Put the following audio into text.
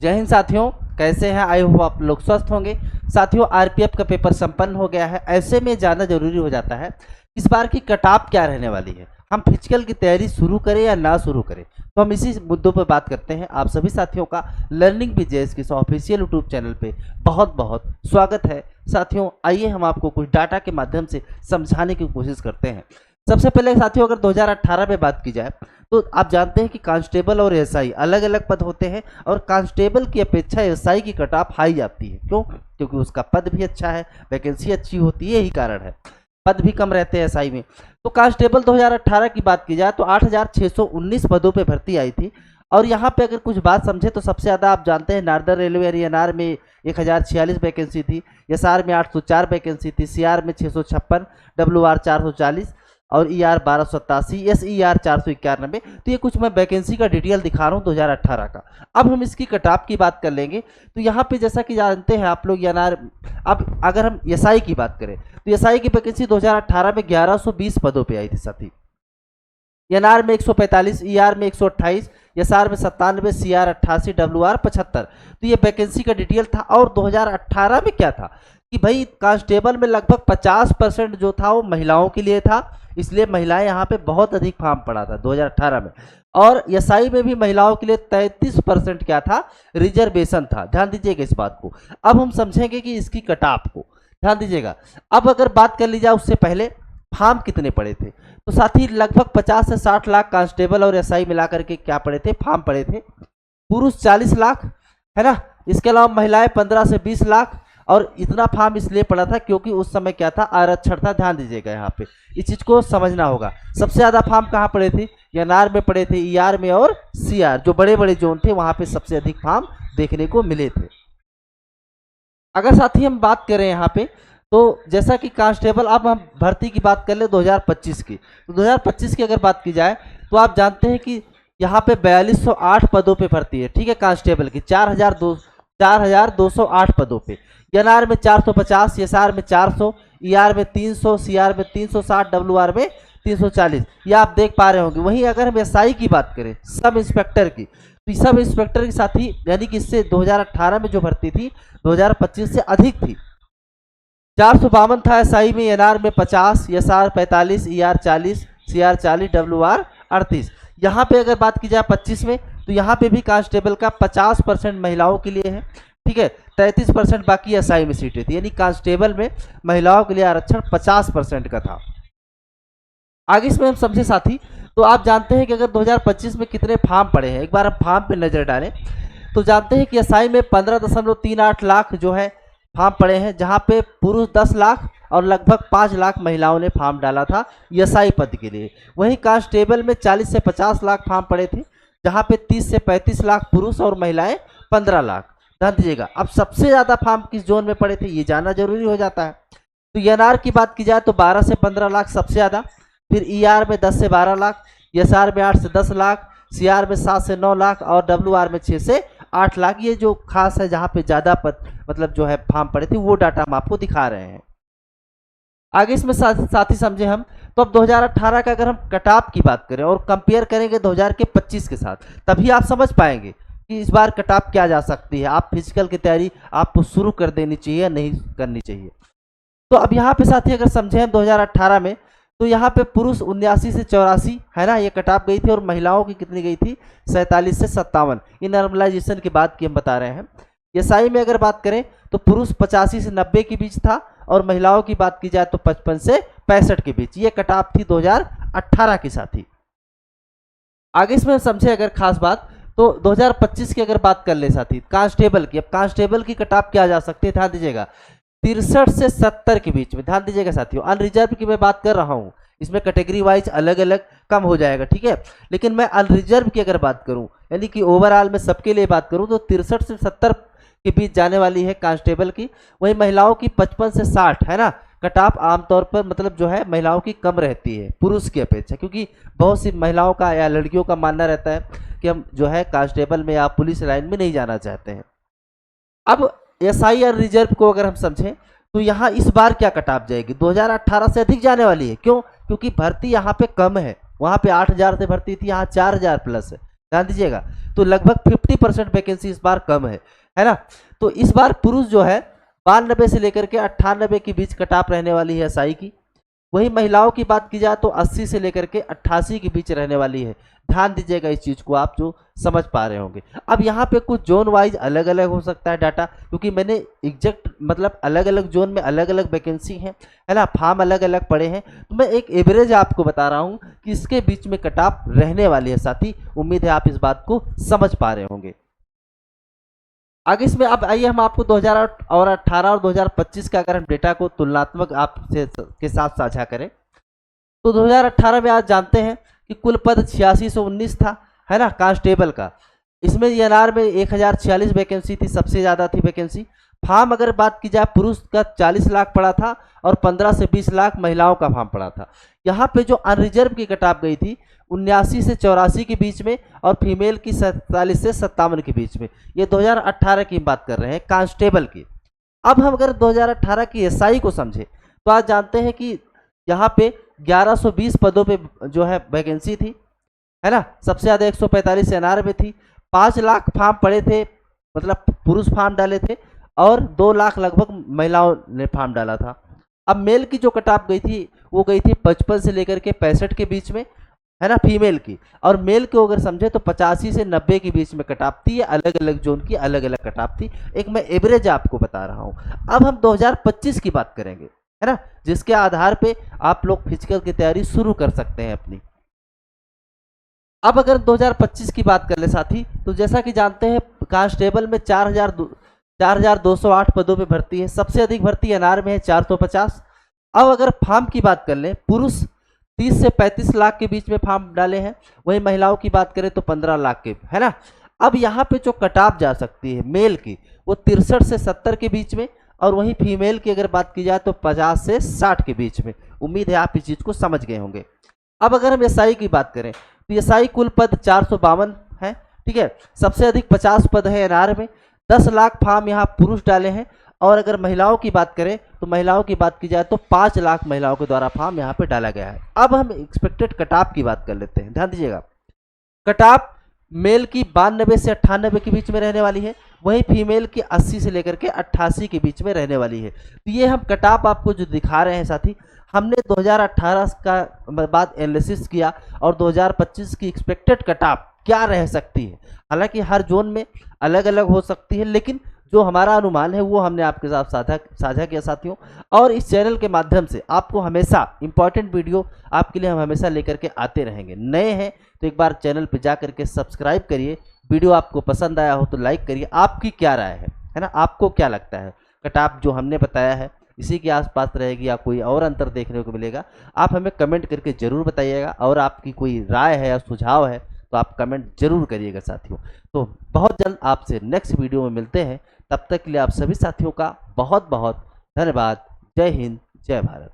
जय हिंद साथियों, कैसे हैं? आई होप आप लोग स्वस्थ होंगे। साथियों, आरपीएफ का पेपर संपन्न हो गया है। ऐसे में जानना जरूरी हो जाता है इस बार की कट ऑफ क्या रहने वाली है। हम फिजिकल की तैयारी शुरू करें या ना शुरू करें, तो हम इसी मुद्दों पर बात करते हैं। आप सभी साथियों का लर्निंग विद जेएस के ऑफिशियल यूट्यूब चैनल पे बहुत बहुत स्वागत है। साथियों, आइए हम आपको कुछ डाटा के माध्यम से समझाने की कोशिश करते हैं। सबसे पहले साथियों, अगर 2018 में बात की जाए तो आप जानते हैं कि कांस्टेबल और एसआई अलग अलग पद होते हैं और कांस्टेबल की अपेक्षा एसआई की कट ऑफ हाई आती है। क्यों? क्योंकि उसका पद भी अच्छा है, वैकेंसी अच्छी होती है, यही कारण है। पद भी कम रहते हैं एसआई में। तो कांस्टेबल 2018 की बात की जाए तो 8619 पदों पे भर्ती आई थी। और यहाँ पे अगर कुछ बात समझे तो सबसे ज़्यादा आप जानते हैं नार्दर्न रेलवे एनआर में 1046 वैकेंसी थी, एसआर में 804 वैकेंसी थी, सीआर में 656, डब्ल्यूआर 440 और ईआर 1287, एसईआर 491। तो ये कुछ मैं वैकेंसी का डिटेल दिखा रहा हूँ 2018 का। अब हम इसकी कट ऑफ की बात कर लेंगे। तो यहाँ पे जैसा कि जानते हैं आप लोग एनआर, अब अगर हम एसआई की बात करें तो एसआई की वैकेंसी 2018 में 1120 पदों पे आई थी साथी। एनआर में 145, ईआर में 128, एसआर में 97, सीआर 88, डब्ल्यूआर 75। तो ये वैकेंसी का डिटेल था। और 2018 में क्या था कि भाई कांस्टेबल में लगभग 50% जो था वो महिलाओं के लिए था, इसलिए महिलाएं यहाँ पे बहुत अधिक फॉर्म पड़ा था 2018 में। और एसआई में भी महिलाओं के लिए 33% क्या था, रिजर्वेशन था। ध्यान दीजिएगा इस बात को। अब हम समझेंगे कि इसकी कट ऑफ को, ध्यान दीजिएगा। अब अगर बात कर ली जाए उससे पहले फॉर्म कितने पड़े थे, तो साथी लगभग 50 से 60 लाख कांस्टेबल और एसआई मिलाकर के क्या पड़े थे, फॉर्म पड़े थे। पुरुष 40 लाख है ना, इसके अलावा महिलाएं 15 से 20 लाख। और इतना फॉर्म इसलिए पड़ा था क्योंकि उस समय क्या था, आरक्षण था। ध्यान दीजिएगा यहाँ पे इस चीज को समझना होगा। सबसे ज्यादा फॉर्म कहाँ पड़े थे, एनआर में पड़े थे, ईआर में और सीआर, जो बड़े बड़े जोन थे वहां पे सबसे अधिक फॉर्म देखने को मिले थे। अगर साथी हम बात करें यहाँ पे तो जैसा कि कांस्टेबल, अब हम भर्ती की बात कर ले 2025 की, तो 2025 की अगर बात की जाए तो आप जानते हैं कि यहाँ पे 4208 पदों पे भर्ती है। ठीक है, कांस्टेबल की 4208 पदों पे। एनआर में 450, एसआर में 400, ईआर में 300, सीआर में 360, डब्ल्यूआर में 340। ये आप देख पा रहे होंगे। वहीं अगर हम एसआई की बात करें, सब इंस्पेक्टर की, तो सब इंस्पेक्टर के साथ ही यानी कि इससे 2018 में जो भर्ती थी 2025 से अधिक थी। 452 था एसआई में, एनआर में 50, एसआर 45, ईआर 40, सीआर 40, डब्ल्यूआर 38। यहाँ पे अगर बात की जाए 25 में तो यहाँ पे भी कांस्टेबल का 50% महिलाओं के लिए है। ठीक है, 33% बाकी एसआई में सीटें थी, यानी कांस्टेबल में महिलाओं के लिए आरक्षण 50% का था। आगे इसमें हम समझे साथी, तो आप जानते हैं कि अगर 2025 में कितने फॉर्म पड़े हैं, एक बार हम फॉर्म पे नजर डालें तो जानते हैं कि एसआई में 15.38 लाख जो है फॉर्म पड़े हैं, जहां पे पुरुष 10 लाख और लगभग 5 लाख महिलाओं ने फॉर्म डाला था एसआई पद के लिए। वहीं कांस्टेबल में 40 से 50 लाख फॉर्म पड़े थे, जहां पे 30 से 35 लाख पुरुष और महिलाएं 15 लाख। ध्यान दीजिएगा। अब सबसे ज्यादा फॉर्म किस जोन में पड़े थे ये जानना जरूरी हो जाता है। तो एनआर की बात की जाए तो 12 से 15 लाख सबसे ज्यादा, फिर ईआर में 10 से 12 लाख, एसआर में 8 से 10 लाख, सीआर में 7 से 9 लाख और डब्ल्यूआर में 6 से 8 लाख। ये जो खास है जहां पे ज्यादा पद मतलब जो है फॉर्म पड़े थे वो डाटा हम आपको दिखा रहे हैं। आगे इसमें साथ ही समझे हम, तो अब 2018 का अगर हम कट ऑफ की बात करें और कंपेयर करेंगे 2025 के साथ, तभी आप समझ पाएंगे कि इस बार कट ऑफ क्या जा सकती है। आप फिजिकल की तैयारी आपको शुरू कर देनी चाहिए या नहीं करनी चाहिए। तो अब यहाँ पे साथी अगर समझे हम 2018 में, तो यहाँ पे पुरुष 79 से 84 है ना, ये कट ऑफ गई थी। और महिलाओं की कितनी गई थी, 47 से 57। ये नॉर्मलाइजेशन के बाद की हम बता रहे हैं। एसआई में अगर बात करें तो पुरुष 85 से 90 के बीच था और महिलाओं की बात की जाए तो 55 से 65 के बीच। ये कट ऑफ थी 2018 के साथी। आगे इसमें समझे अगर खास बात, तो 2025 की अगर बात कर ले साथी कांस्टेबल की, अब कांस्टेबल की कट ऑफ क्या जा सकती है, ध्यान दीजिएगा 63 से 70 के बीच में। ध्यान दीजिएगा साथियों, अनरिजर्व की मैं बात कर रहा हूं, इसमें कैटेगरी वाइज अलग अलग कम हो जाएगा। ठीक है, लेकिन मैं अनरिजर्व की अगर बात करूं यानी कि ओवरऑल में सबके लिए बात करूं तो 63 से 70 के बीच जाने वाली है कांस्टेबल की। वहीं महिलाओं की 55 से 60 है ना, कट ऑफ आमतौर पर मतलब जो है महिलाओं की कम रहती है पुरुष की अपेक्षा, क्योंकि बहुत सी महिलाओं का या लड़कियों का मानना रहता है कि हम जो है कांस्टेबल में या पुलिस लाइन में नहीं जाना चाहते हैं। अब एसआई और रिजर्व को अगर हम समझें तो यहाँ इस बार क्या कट ऑफ जाएगी, 2018 से अधिक जाने वाली है। क्यों? क्योंकि भर्ती यहाँ पे कम है। वहाँ पे 8000 से भर्ती थी, यहाँ 4000 प्लस है। ध्यान दीजिएगा। तो लगभग 50% वैकेंसी इस बार कम है ना। तो इस बार पुरुष जो है 92 से लेकर के 98 के बीच कट ऑफ रहने वाली है एसआई की। वही महिलाओं की बात की जाए तो 80 से लेकर के 88 के बीच रहने वाली है। ध्यान दीजिएगा इस चीज़ को, आप जो समझ पा रहे होंगे। अब यहाँ पे कुछ जोन वाइज अलग अलग हो सकता है डाटा, क्योंकि मैंने एग्जैक्ट मतलब अलग अलग जोन में अलग अलग वैकेंसी है ना, फॉर्म अलग अलग पड़े हैं। तो मैं एक एवरेज आपको बता रहा हूँ कि इसके बीच में कट ऑफ रहने वाली है साथी। उम्मीद है आप इस बात को समझ पा रहे होंगे। आगे इसमें अब आइए हम आपको 2018 और 2025 का अगर हम डेटा को तुलनात्मक आपसे के साथ साझा करें तो 2018 में आज जानते हैं कि कुल पद 8619 था, है ना, कांस्टेबल का। इसमें एनआर में 1046 वैकेंसी थी, सबसे ज़्यादा थी वैकेंसी। फॉर्म अगर बात की जाए पुरुष का 40 लाख पड़ा था और 15 से 20 लाख महिलाओं का फॉर्म पड़ा था। यहाँ पे जो अनरिजर्व की कट ऑफ गई थी 79 से 84 के बीच में और फीमेल की 47 से 57 के बीच में। ये 2018 की बात कर रहे हैं कांस्टेबल की। अब हम अगर 2018 की एसआई को समझे तो आज जानते हैं कि यहाँ पे 1120 पदों पे जो है वैकेंसी थी, है ना। सबसे ज़्यादा 145 एनआर में थी। 5 लाख फॉर्म पड़े थे, मतलब पुरुष फॉर्म डाले थे, और 2 लाख लगभग महिलाओं ने फॉर्म डाला था। अब मेल की जो कट ऑफ गई थी वो गई थी 55 से लेकर के 65 के बीच में, है ना, फीमेल की। और मेल को अगर समझे तो 85 से 90 के बीच में कट ऑफ थी। ये अलग अलग जोन की अलग अलग कट ऑफ थी। एक मैं एवरेज आपको बता रहा हूँ। अब हम 2025 की बात करेंगे, है ना, जिसके आधार पे आप लोग फिजिकल की तैयारी शुरू कर सकते हैं अपनी। अब अगर 2025 की बात कर ले साथी, तो जैसा कि जानते हैं कांस्टेबल में 4208 पदों पे भर्ती है। सबसे अधिक भर्ती एनआर में है 450। अब अगर फॉर्म की बात कर लें, पुरुष 30 से 35 लाख के बीच में फॉर्म डाले हैं, वहीं महिलाओं की बात करें तो 15 लाख के, है ना। अब यहाँ पे जो कट ऑफ जा सकती है मेल की वो 63 से 70 के बीच में, और वहीं फीमेल की अगर बात की जाए तो 50 से 60 के बीच में। उम्मीद है आप इस चीज़ को समझ गए होंगे। अब अगर हम एसआई की बात करें तो एसआई कुल पद 452 है, ठीक है। सबसे अधिक 50 पद है एनआर में। 10 लाख फॉर्म यहाँ पुरुष डाले हैं, और अगर महिलाओं की बात करें तो महिलाओं की बात की जाए तो 5 लाख महिलाओं के द्वारा फॉर्म यहाँ पे डाला गया है। अब हम एक्सपेक्टेड कट ऑफ की बात कर लेते हैं। ध्यान दीजिएगा, कट ऑफ मेल की 92 से 98 के बीच में रहने वाली है, वहीं फीमेल की 80 से लेकर के 88 के बीच में रहने वाली है। तो ये हम कट ऑफ आपको जो दिखा रहे हैं साथी, हमने 2018 का बाद एनालिसिस किया और 2025 की एक्सपेक्टेड कट ऑफ क्या रह सकती है। हालांकि हर जोन में अलग अलग हो सकती है, लेकिन जो हमारा अनुमान है वो हमने आपके साथ साझा किया साथियों। और इस चैनल के माध्यम से आपको हमेशा इंपॉर्टेंट वीडियो आपके लिए हम हमेशा लेकर के आते रहेंगे। नए हैं तो एक बार चैनल पर जा करके सब्सक्राइब करिए। वीडियो आपको पसंद आया हो तो लाइक करिए। आपकी क्या राय है ना, आपको क्या लगता है कट ऑफ जो हमने बताया है इसी के आसपास रहेगी या कोई और अंतर देखने को मिलेगा? आप हमें कमेंट करके ज़रूर बताइएगा, और आपकी कोई राय है या सुझाव है तो आप कमेंट जरूर करिएगा साथियों। तो बहुत जल्द आपसे नेक्स्ट वीडियो में मिलते हैं। तब तक के लिए आप सभी साथियों का बहुत बहुत धन्यवाद। जय हिंद, जय भारत।